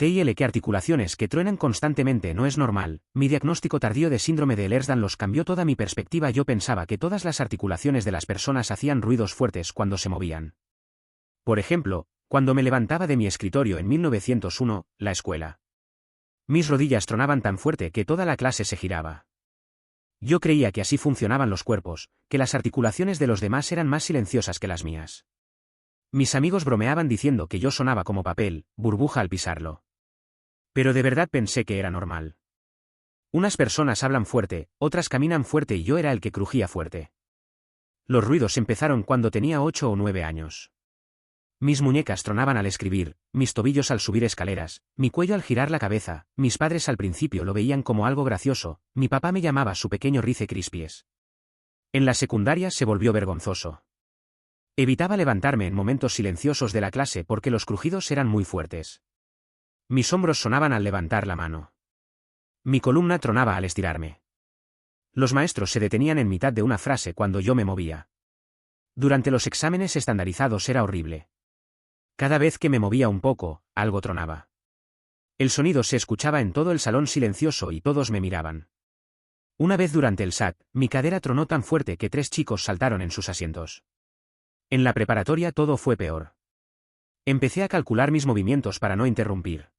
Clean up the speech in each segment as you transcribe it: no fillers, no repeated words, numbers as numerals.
TIL que articulaciones que truenan constantemente no es normal. Mi diagnóstico tardío de síndrome de Ehlers-Danlos cambió toda mi perspectiva. Yo pensaba que todas las articulaciones de las personas hacían ruidos fuertes cuando se movían. Por ejemplo, cuando me levantaba de mi escritorio en 1901, la escuela. Mis rodillas tronaban tan fuerte que toda la clase se giraba. Yo creía que así funcionaban los cuerpos, que las articulaciones de los demás eran más silenciosas que las mías. Mis amigos bromeaban diciendo que yo sonaba como papel, burbuja al pisarlo. Pero de verdad pensé que era normal. Unas personas hablan fuerte, otras caminan fuerte y yo era el que crujía fuerte. Los ruidos empezaron cuando tenía 8 o 9 años. Mis muñecas tronaban al escribir, mis tobillos al subir escaleras, mi cuello al girar la cabeza. Mis padres al principio lo veían como algo gracioso, mi papá me llamaba su pequeño Rice Krispies. En la secundaria se volvió vergonzoso. Evitaba levantarme en momentos silenciosos de la clase porque los crujidos eran muy fuertes. Mis hombros sonaban al levantar la mano. Mi columna tronaba al estirarme. Los maestros se detenían en mitad de una frase cuando yo me movía. Durante los exámenes estandarizados era horrible. Cada vez que me movía un poco, algo tronaba. El sonido se escuchaba en todo el salón silencioso y todos me miraban. Una vez durante el SAT, mi cadera tronó tan fuerte que 3 chicos saltaron en sus asientos. En la preparatoria todo fue peor. Empecé a calcular mis movimientos para no interrumpir.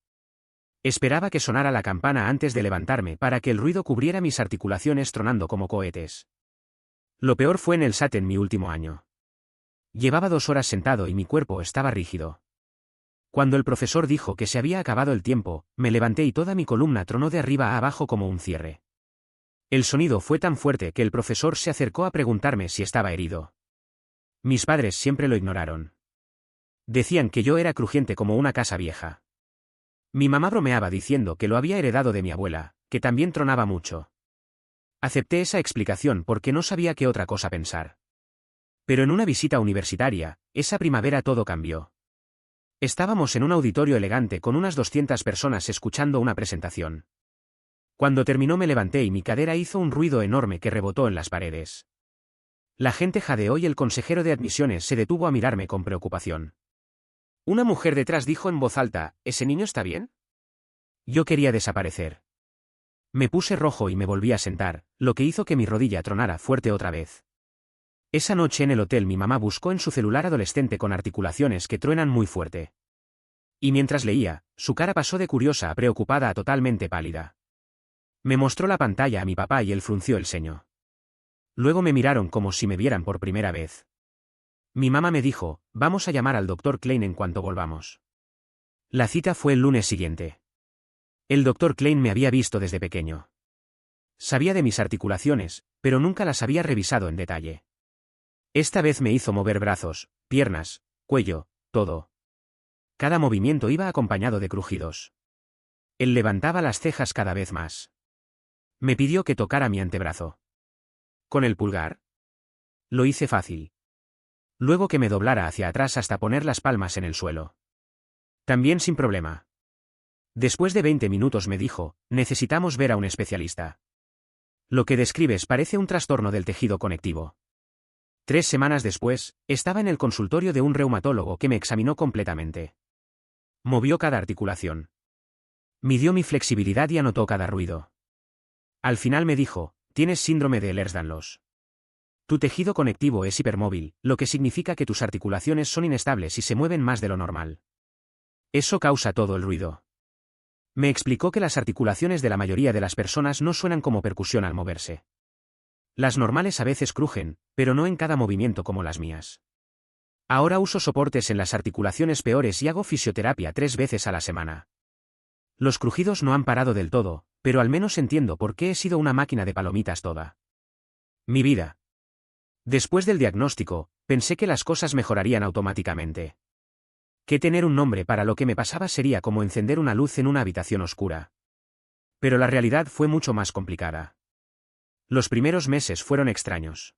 Esperaba que sonara la campana antes de levantarme para que el ruido cubriera mis articulaciones tronando como cohetes. Lo peor fue en el SAT en mi último año. Llevaba 2 horas sentado y mi cuerpo estaba rígido. Cuando el profesor dijo que se había acabado el tiempo, me levanté y toda mi columna tronó de arriba a abajo como un cierre. El sonido fue tan fuerte que el profesor se acercó a preguntarme si estaba herido. Mis padres siempre lo ignoraron. Decían que yo era crujiente como una casa vieja. Mi mamá bromeaba diciendo que lo había heredado de mi abuela, que también tronaba mucho. Acepté esa explicación porque no sabía qué otra cosa pensar. Pero en una visita universitaria, esa primavera todo cambió. Estábamos en un auditorio elegante con unas 200 personas escuchando una presentación. Cuando terminó me levanté y mi cadera hizo un ruido enorme que rebotó en las paredes. La gente jadeó y el consejero de admisiones se detuvo a mirarme con preocupación. Una mujer detrás dijo en voz alta, ¿ese niño está bien? Yo quería desaparecer. Me puse rojo y me volví a sentar, lo que hizo que mi rodilla tronara fuerte otra vez. Esa noche en el hotel mi mamá buscó en su celular adolescente con articulaciones que truenan muy fuerte. Y mientras leía, su cara pasó de curiosa a preocupada a totalmente pálida. Me mostró la pantalla a mi papá y él frunció el ceño. Luego me miraron como si me vieran por primera vez. Mi mamá me dijo, vamos a llamar al Dr. Klein en cuanto volvamos. La cita fue el lunes siguiente. El Dr. Klein me había visto desde pequeño. Sabía de mis articulaciones, pero nunca las había revisado en detalle. Esta vez me hizo mover brazos, piernas, cuello, todo. Cada movimiento iba acompañado de crujidos. Él levantaba las cejas cada vez más. Me pidió que tocara mi antebrazo. ¿Con el pulgar? Lo hice fácil. Luego que me doblara hacia atrás hasta poner las palmas en el suelo. También sin problema. Después de 20 minutos me dijo, necesitamos ver a un especialista. Lo que describes parece un trastorno del tejido conectivo. 3 semanas después, estaba en el consultorio de un reumatólogo que me examinó completamente. Movió cada articulación. Midió mi flexibilidad y anotó cada ruido. Al final me dijo, tienes síndrome de Ehlers-Danlos. Tu tejido conectivo es hipermóvil, lo que significa que tus articulaciones son inestables y se mueven más de lo normal. Eso causa todo el ruido. Me explicó que las articulaciones de la mayoría de las personas no suenan como percusión al moverse. Las normales a veces crujen, pero no en cada movimiento como las mías. Ahora uso soportes en las articulaciones peores y hago fisioterapia 3 veces a la semana. Los crujidos no han parado del todo, pero al menos entiendo por qué he sido una máquina de palomitas toda mi vida. Después del diagnóstico, pensé que las cosas mejorarían automáticamente. Que tener un nombre para lo que me pasaba sería como encender una luz en una habitación oscura. Pero la realidad fue mucho más complicada. Los primeros meses fueron extraños.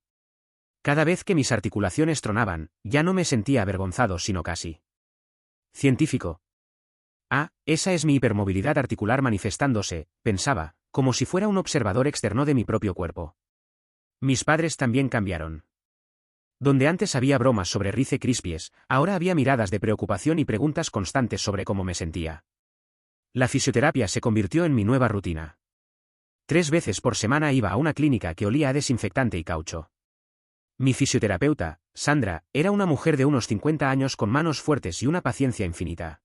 Cada vez que mis articulaciones tronaban, ya no me sentía avergonzado sino casi científico. Ah, esa es mi hipermovilidad articular manifestándose, pensaba, como si fuera un observador externo de mi propio cuerpo. Mis padres también cambiaron. Donde antes había bromas sobre Rice Krispies, ahora había miradas de preocupación y preguntas constantes sobre cómo me sentía. La fisioterapia se convirtió en mi nueva rutina. 3 veces por semana iba a una clínica que olía a desinfectante y caucho. Mi fisioterapeuta, Sandra, era una mujer de unos 50 años con manos fuertes y una paciencia infinita.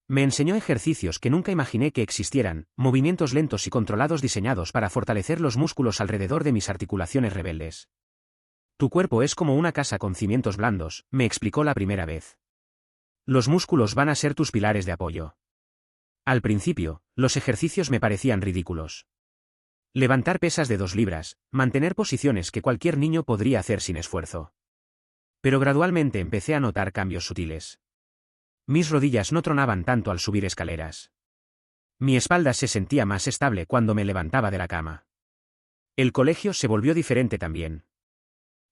Me enseñó ejercicios que nunca imaginé que existieran, movimientos lentos y controlados diseñados para fortalecer los músculos alrededor de mis articulaciones rebeldes. Tu cuerpo es como una casa con cimientos blandos, me explicó la primera vez. Los músculos van a ser tus pilares de apoyo. Al principio, los ejercicios me parecían ridículos. Levantar pesas de 2 libras, mantener posiciones que cualquier niño podría hacer sin esfuerzo. Pero gradualmente empecé a notar cambios sutiles. Mis rodillas no tronaban tanto al subir escaleras. Mi espalda se sentía más estable cuando me levantaba de la cama. El colegio se volvió diferente también.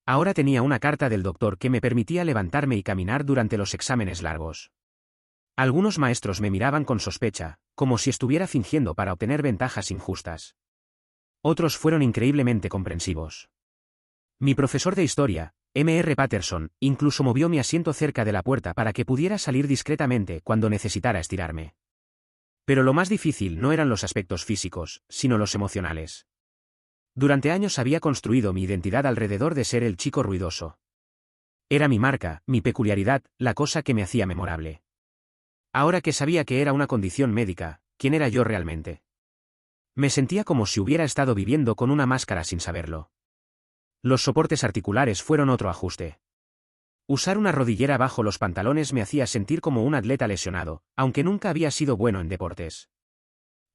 Ahora tenía una carta del doctor que me permitía levantarme y caminar durante los exámenes largos. Algunos maestros me miraban con sospecha, como si estuviera fingiendo para obtener ventajas injustas. Otros fueron increíblemente comprensivos. Mi profesor de historia, M.R. Patterson, incluso movió mi asiento cerca de la puerta para que pudiera salir discretamente cuando necesitara estirarme. Pero lo más difícil no eran los aspectos físicos, sino los emocionales. Durante años había construido mi identidad alrededor de ser el chico ruidoso. Era mi marca, mi peculiaridad, la cosa que me hacía memorable. Ahora que sabía que era una condición médica, ¿quién era yo realmente? Me sentía como si hubiera estado viviendo con una máscara sin saberlo. Los soportes articulares fueron otro ajuste. Usar una rodillera bajo los pantalones me hacía sentir como un atleta lesionado, aunque nunca había sido bueno en deportes.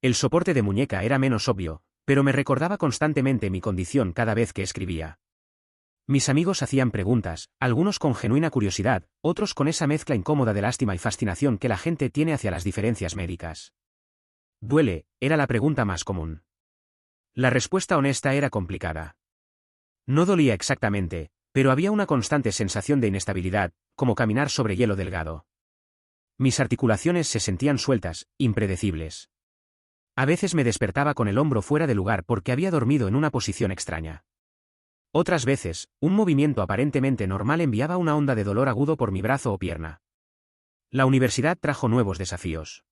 El soporte de muñeca era menos obvio, pero me recordaba constantemente mi condición cada vez que escribía. Mis amigos hacían preguntas, algunos con genuina curiosidad, otros con esa mezcla incómoda de lástima y fascinación que la gente tiene hacia las diferencias médicas. ¿Duele? Era la pregunta más común. La respuesta honesta era complicada. No dolía exactamente, pero había una constante sensación de inestabilidad, como caminar sobre hielo delgado. Mis articulaciones se sentían sueltas, impredecibles. A veces me despertaba con el hombro fuera de lugar porque había dormido en una posición extraña. Otras veces, un movimiento aparentemente normal enviaba una onda de dolor agudo por mi brazo o pierna. La universidad trajo nuevos desafíos.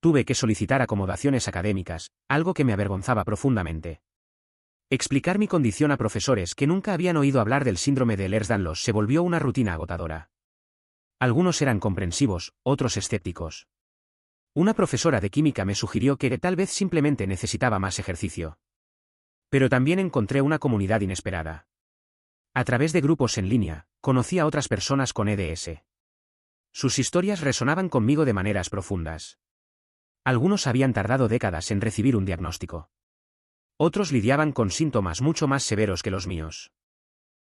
Tuve que solicitar acomodaciones académicas, algo que me avergonzaba profundamente. Explicar mi condición a profesores que nunca habían oído hablar del síndrome de Ehlers-Danlos se volvió una rutina agotadora. Algunos eran comprensivos, otros escépticos. Una profesora de química me sugirió que tal vez simplemente necesitaba más ejercicio. Pero también encontré una comunidad inesperada. A través de grupos en línea, conocí a otras personas con EDS. Sus historias resonaban conmigo de maneras profundas. Algunos habían tardado décadas en recibir un diagnóstico. Otros lidiaban con síntomas mucho más severos que los míos.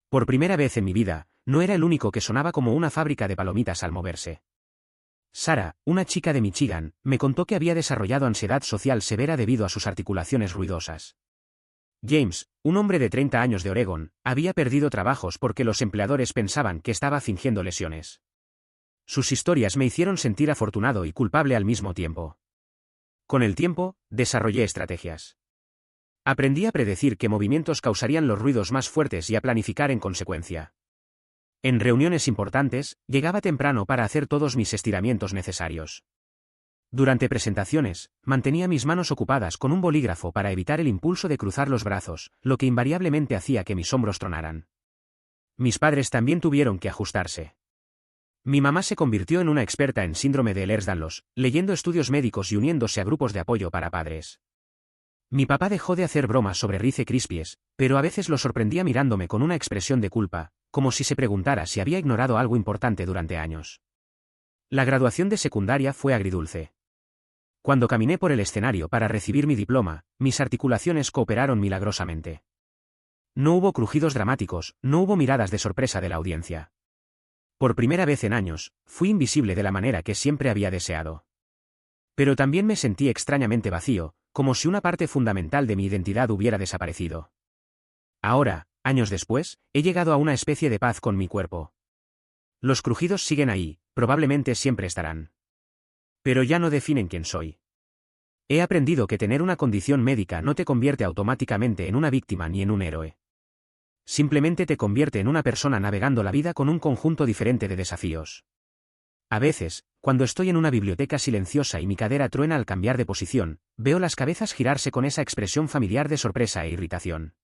Por primera vez en mi vida, no era el único que sonaba como una fábrica de palomitas al moverse. Sarah, una chica de Michigan, me contó que había desarrollado ansiedad social severa debido a sus articulaciones ruidosas. James, un hombre de 30 años de Oregón, había perdido trabajos porque los empleadores pensaban que estaba fingiendo lesiones. Sus historias me hicieron sentir afortunado y culpable al mismo tiempo. Con el tiempo, desarrollé estrategias. Aprendí a predecir qué movimientos causarían los ruidos más fuertes y a planificar en consecuencia. En reuniones importantes, llegaba temprano para hacer todos mis estiramientos necesarios. Durante presentaciones, mantenía mis manos ocupadas con un bolígrafo para evitar el impulso de cruzar los brazos, lo que invariablemente hacía que mis hombros tronaran. Mis padres también tuvieron que ajustarse. Mi mamá se convirtió en una experta en síndrome de Ehlers-Danlos, leyendo estudios médicos y uniéndose a grupos de apoyo para padres. Mi papá dejó de hacer bromas sobre Rice Krispies, pero a veces lo sorprendía mirándome con una expresión de culpa, como si se preguntara si había ignorado algo importante durante años. La graduación de secundaria fue agridulce. Cuando caminé por el escenario para recibir mi diploma, mis articulaciones cooperaron milagrosamente. No hubo crujidos dramáticos, no hubo miradas de sorpresa de la audiencia. Por primera vez en años, fui invisible de la manera que siempre había deseado. Pero también me sentí extrañamente vacío, como si una parte fundamental de mi identidad hubiera desaparecido. Ahora, años después, he llegado a una especie de paz con mi cuerpo. Los crujidos siguen ahí, probablemente siempre estarán. Pero ya no definen quién soy. He aprendido que tener una condición médica no te convierte automáticamente en una víctima ni en un héroe. Simplemente te convierte en una persona navegando la vida con un conjunto diferente de desafíos. A veces, cuando estoy en una biblioteca silenciosa y mi cadera truena al cambiar de posición, veo las cabezas girarse con esa expresión familiar de sorpresa e irritación.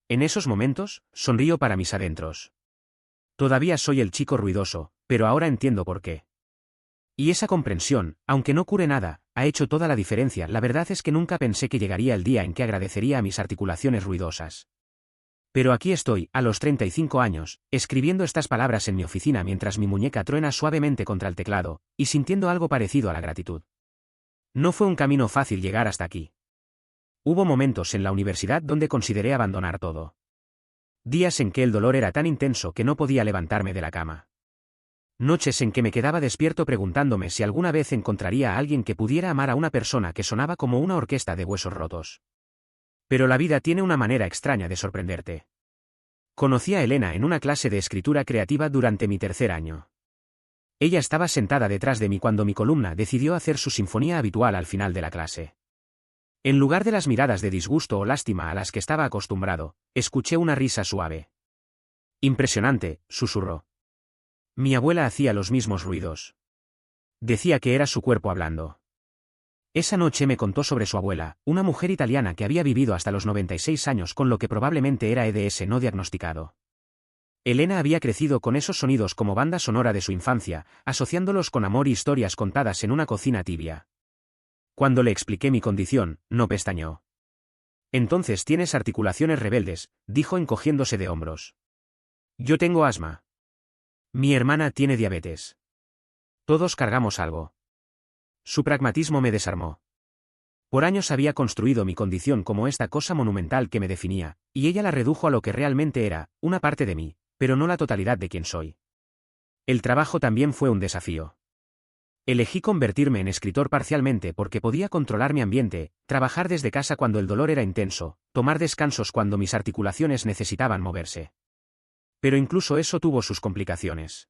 En esos momentos, sonrío para mis adentros. Todavía soy el chico ruidoso, pero ahora entiendo por qué. Y esa comprensión, aunque no cure nada, ha hecho toda la diferencia. La verdad es que nunca pensé que llegaría el día en que agradecería a mis articulaciones ruidosas. Pero aquí estoy, a los 35 años, escribiendo estas palabras en mi oficina mientras mi muñeca truena suavemente contra el teclado, y sintiendo algo parecido a la gratitud. No fue un camino fácil llegar hasta aquí. Hubo momentos en la universidad donde consideré abandonar todo. Días en que el dolor era tan intenso que no podía levantarme de la cama. Noches en que me quedaba despierto preguntándome si alguna vez encontraría a alguien que pudiera amar a una persona que sonaba como una orquesta de huesos rotos. Pero la vida tiene una manera extraña de sorprenderte. Conocí a Elena en una clase de escritura creativa durante mi tercer año. Ella estaba sentada detrás de mí cuando mi columna decidió hacer su sinfonía habitual al final de la clase. En lugar de las miradas de disgusto o lástima a las que estaba acostumbrado, escuché una risa suave. Impresionante, susurró. Mi abuela hacía los mismos ruidos. Decía que era su cuerpo hablando. Esa noche me contó sobre su abuela, una mujer italiana que había vivido hasta los 96 años con lo que probablemente era EDS no diagnosticado. Elena había crecido con esos sonidos como banda sonora de su infancia, asociándolos con amor y historias contadas en una cocina tibia. Cuando le expliqué mi condición, no pestañeó. Entonces tienes articulaciones rebeldes, dijo encogiéndose de hombros. Yo tengo asma. Mi hermana tiene diabetes. Todos cargamos algo. Su pragmatismo me desarmó. Por años había construido mi condición como esta cosa monumental que me definía, y ella la redujo a lo que realmente era, una parte de mí, pero no la totalidad de quien soy. El trabajo también fue un desafío. Elegí convertirme en escritor parcialmente porque podía controlar mi ambiente, trabajar desde casa cuando el dolor era intenso, tomar descansos cuando mis articulaciones necesitaban moverse. Pero incluso eso tuvo sus complicaciones.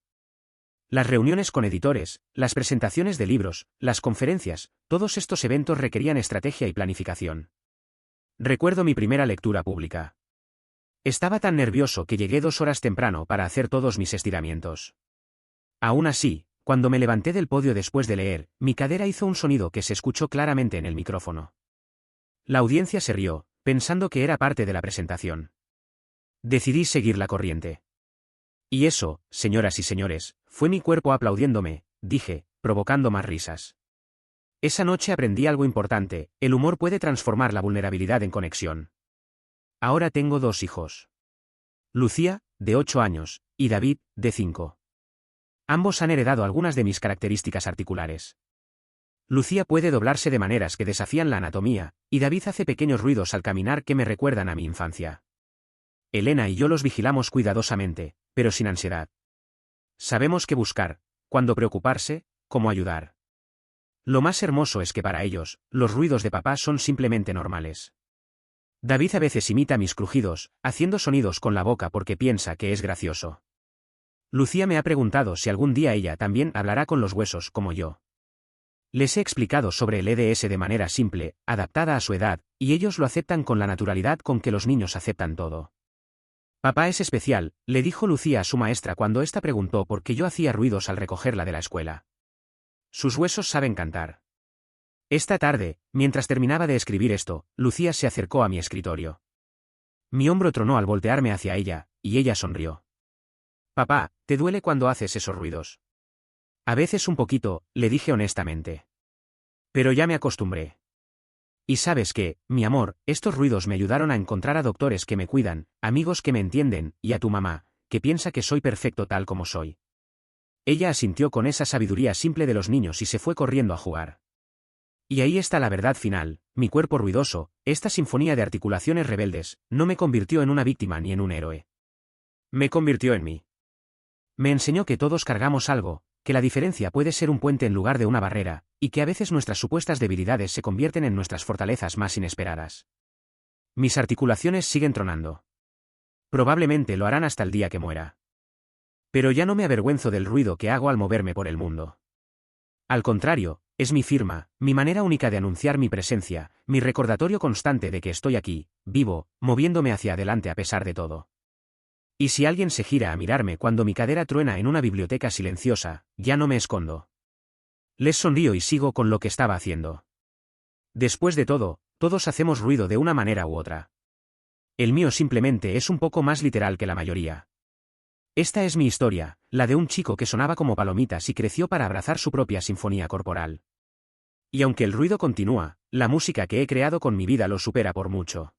Las reuniones con editores, las presentaciones de libros, las conferencias, todos estos eventos requerían estrategia y planificación. Recuerdo mi primera lectura pública. Estaba tan nervioso que llegué 2 horas temprano para hacer todos mis estiramientos. Aún así, cuando me levanté del podio después de leer, mi cadera hizo un sonido que se escuchó claramente en el micrófono. La audiencia se rió, pensando que era parte de la presentación. Decidí seguir la corriente. Y eso, señoras y señores, fue mi cuerpo aplaudiéndome, dije, provocando más risas. Esa noche aprendí algo importante: el humor puede transformar la vulnerabilidad en conexión. Ahora tengo 2 hijos. Lucía, de 8 años, y David, de 5. Ambos han heredado algunas de mis características articulares. Lucía puede doblarse de maneras que desafían la anatomía, y David hace pequeños ruidos al caminar que me recuerdan a mi infancia. Elena y yo los vigilamos cuidadosamente, pero sin ansiedad. Sabemos qué buscar, cuándo preocuparse, cómo ayudar. Lo más hermoso es que para ellos, los ruidos de papá son simplemente normales. David a veces imita mis crujidos, haciendo sonidos con la boca porque piensa que es gracioso. Lucía me ha preguntado si algún día ella también hablará con los huesos como yo. Les he explicado sobre el EDS de manera simple, adaptada a su edad, y ellos lo aceptan con la naturalidad con que los niños aceptan todo. Papá es especial, le dijo Lucía a su maestra cuando ésta preguntó por qué yo hacía ruidos al recogerla de la escuela. Sus huesos saben cantar. Esta tarde, mientras terminaba de escribir esto, Lucía se acercó a mi escritorio. Mi hombro tronó al voltearme hacia ella, y ella sonrió. Papá, ¿te duele cuando haces esos ruidos? A veces un poquito, le dije honestamente. Pero ya me acostumbré. Y sabes qué, mi amor, estos ruidos me ayudaron a encontrar a doctores que me cuidan, amigos que me entienden, y a tu mamá, que piensa que soy perfecto tal como soy. Ella asintió con esa sabiduría simple de los niños y se fue corriendo a jugar. Y ahí está la verdad final: mi cuerpo ruidoso, esta sinfonía de articulaciones rebeldes, no me convirtió en una víctima ni en un héroe. Me convirtió en mí. Me enseñó que todos cargamos algo, que la diferencia puede ser un puente en lugar de una barrera, y que a veces nuestras supuestas debilidades se convierten en nuestras fortalezas más inesperadas. Mis articulaciones siguen tronando. Probablemente lo harán hasta el día que muera. Pero ya no me avergüenzo del ruido que hago al moverme por el mundo. Al contrario, es mi firma, mi manera única de anunciar mi presencia, mi recordatorio constante de que estoy aquí, vivo, moviéndome hacia adelante a pesar de todo. Y si alguien se gira a mirarme cuando mi cadera truena en una biblioteca silenciosa, ya no me escondo. Les sonrío y sigo con lo que estaba haciendo. Después de todo, todos hacemos ruido de una manera u otra. El mío simplemente es un poco más literal que la mayoría. Esta es mi historia, la de un chico que sonaba como palomitas y creció para abrazar su propia sinfonía corporal. Y aunque el ruido continúa, la música que he creado con mi vida lo supera por mucho.